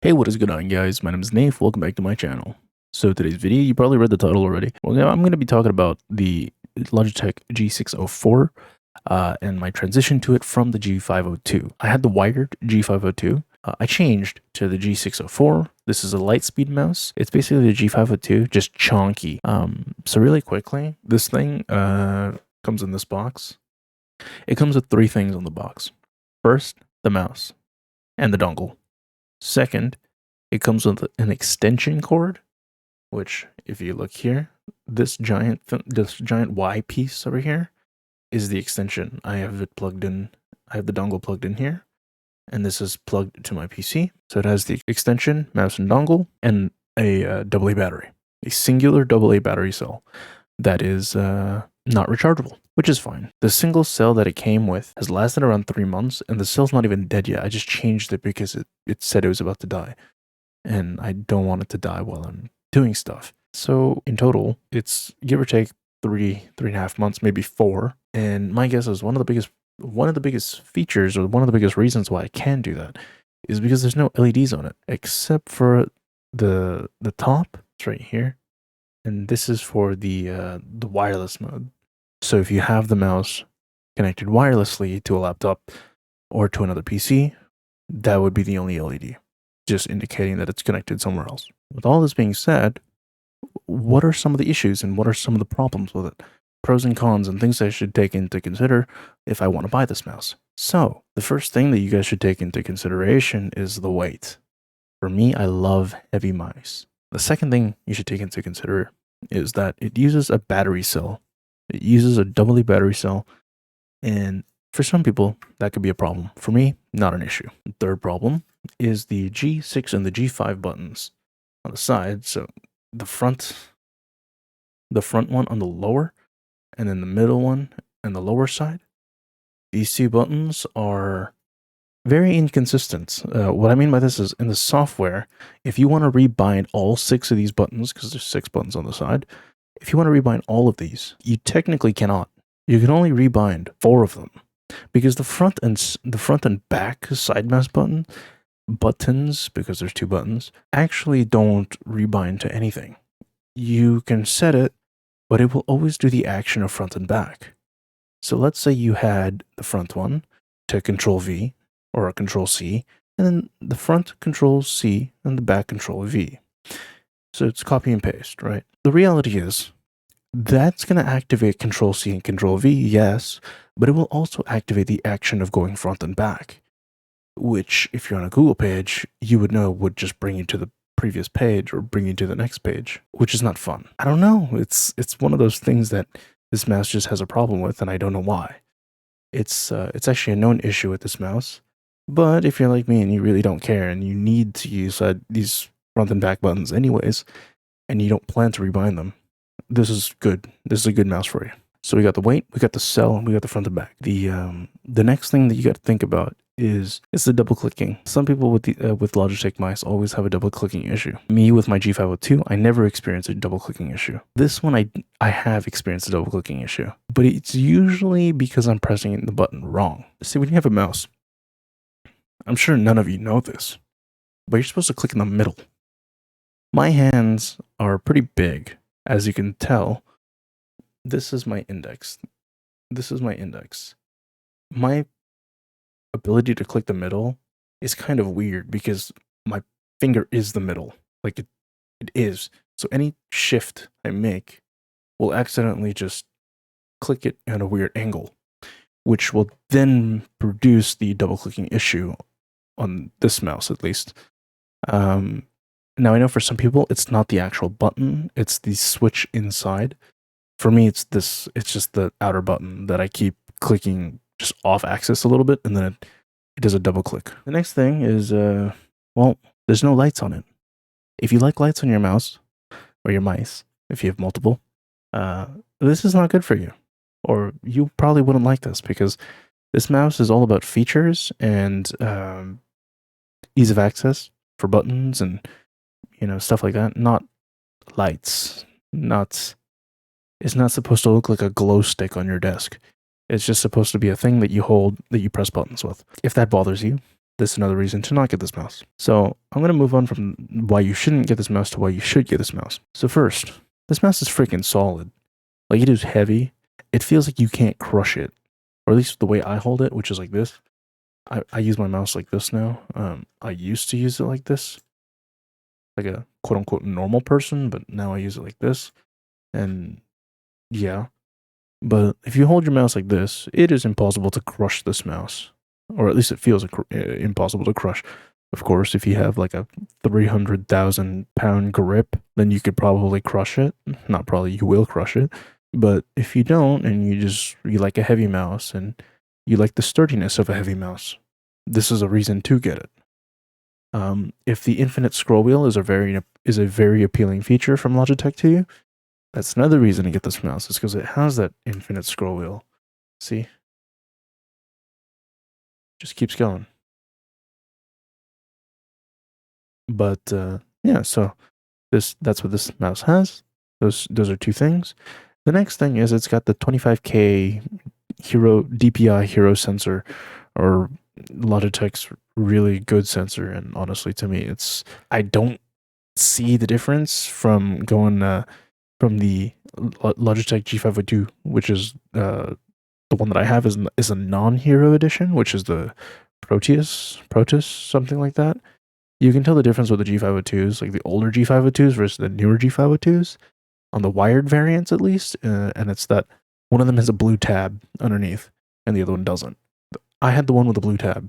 Hey, what is going on, guys? My name is Nate. Welcome back to my channel. So today's video, you probably read the title already. Well, I'm going to be talking about the Logitech G604 and my transition to it from the G502. I had the wired G502. I changed to the G604. This is a Lightspeed mouse. It's basically the G502, just chonky. So really quickly, this thing comes in this box. It comes with three things on the box. First, the mouse and the dongle. Second, it comes with an extension cord, which if you look here, this giant Y piece over here is the extension. I have it plugged in. I have the dongle plugged in here, and this is plugged to my PC. So it has the extension, mouse and dongle, and a AA battery, a singular AA battery cell that is not rechargeable, which is fine. The single cell that it came with has lasted around 3 months, and the cell's not even dead yet. I just changed it because it said it was about to die, and I don't want it to die while I'm doing stuff. So in total, it's give or take 3.5 months, maybe 4. And my guess is one of the biggest features, or one of the biggest reasons why I can do that, is because there's no LEDs on it, except for the top. It's right here. And this is for the wireless mode. So if you have the mouse connected wirelessly to a laptop or to another PC, that would be the only LED, just indicating that it's connected somewhere else. With all this being said, what are some of the issues and what are some of the problems with it? Pros and cons and things I should take into consider if I want to buy this mouse. So the first thing that you guys should take into consideration is the weight. For me, I love heavy mice. The second thing you should take into consider is that it uses a battery cell. It uses a AA battery cell, and for some people, that could be a problem. For me, not an issue. The third problem is the G6 and the G5 buttons on the side. So the front one on the lower, and then the middle one and the lower side. These two buttons are very inconsistent. What I mean by this is in the software, if you want to rebind all 6 of these buttons, because there's 6 buttons on the side, if you want to rebind all of these, you technically cannot. You can only rebind 4 of them, because the front and back side mouse buttons, because there's 2 buttons, actually don't rebind to anything. You can set it, but it will always do the action of front and back. So let's say you had the front one to Control V or a Control C, and then the front Control C and the back Control V. So it's copy and paste, right? The reality is that's going to activate Control C and Control V, yes, but it will also activate the action of going front and back, which if you're on a Google page, you would know would just bring you to the previous page or bring you to the next page, which is not fun. I don't know. It's one of those things that this mouse just has a problem with, and I don't know why. It's actually a known issue with this mouse. But if you're like me and you really don't care and you need to use these front and back buttons anyways, and you don't plan to rebind them, this is good. This is a good mouse for you. So we got the weight, we got the cell, and we got the front and back. The next thing that you got to think about is the double clicking. Some people with Logitech mice always have a double clicking issue. Me with my G502, I never experienced a double clicking issue. This one I have experienced a double clicking issue, but it's usually because I'm pressing the button wrong. See, when you have a mouse, I'm sure none of you know this, but you're supposed to click in the middle. My hands are pretty big, as you can tell. This is my index. This is my index. My ability to click the middle is kind of weird because my finger is the middle. Like it is. So any shift I make will accidentally just click it at a weird angle, which will then produce the double clicking issue on this mouse, at least. Now I know for some people it's not the actual button, it's the switch inside. For me, it's just the outer button that I keep clicking just off axis a little bit, and then it does a double click. The next thing is, well, there's no lights on it. If you like lights on your mouse, or your mice, if you have multiple, this is not good for you. Or you probably wouldn't like this, because this mouse is all about features and ease of access for buttons and stuff like that. Not lights. It's not supposed to look like a glow stick on your desk. It's just supposed to be a thing that you hold, that you press buttons with. If that bothers you, This is another reason to not get this mouse. So I'm going to move on from why you shouldn't get this mouse to why you should get this mouse. So first, this mouse is freaking solid. Like, it is heavy. It feels like you can't crush it. Or at least the way I hold it, which is like this. I use my mouse like this now. I used to use it like this. Like a quote-unquote normal person, but now I use it like this. And yeah. But if you hold your mouse like this, it is impossible to crush this mouse. Or at least it feels impossible to crush. Of course, if you have like a 300,000 pound grip, then you could probably crush it. Not probably, you will crush it. But if you don't, and you like a heavy mouse, and you like the sturdiness of a heavy mouse, this is a reason to get it. If the infinite scroll wheel is a very appealing feature from Logitech to you, that's another reason to get this mouse. Is because it has that infinite scroll wheel. See? Just keeps going. But yeah, so that's what this mouse has. Those are two things. The next thing is it's got the 25K DPI hero sensor, or Logitech's really good sensor. And honestly, to me, I don't see the difference from going from the Logitech G502, which is the one that I have is a non-hero edition, which is the Proteus, something like that. You can tell the difference with the G502s, like the older G502s versus the newer G502s, on the wired variants at least, and it's that one of them has a blue tab underneath, and the other one doesn't. I had the one with the blue tab,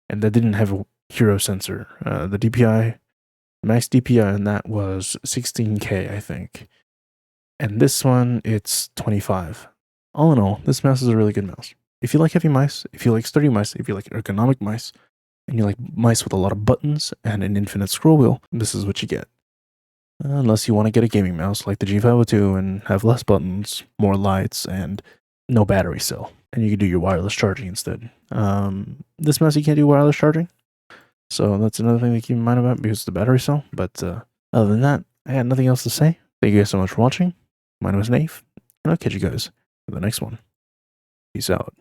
and that didn't have a hero sensor. The DPI, max DPI on that was 16K, I think. And this one, it's 25. All in all, this mouse is a really good mouse. If you like heavy mice, if you like sturdy mice, if you like ergonomic mice, and you like mice with a lot of buttons and an infinite scroll wheel, this is what you get. Unless you want to get a gaming mouse like the G502 and have less buttons, more lights, and no battery cell. And you can do your wireless charging instead. This mouse you can't do wireless charging. So that's another thing to keep in mind about, because it's the battery cell. But other than that, I had nothing else to say. Thank you guys so much for watching. My name is Nave, and I'll catch you guys in the next one. Peace out.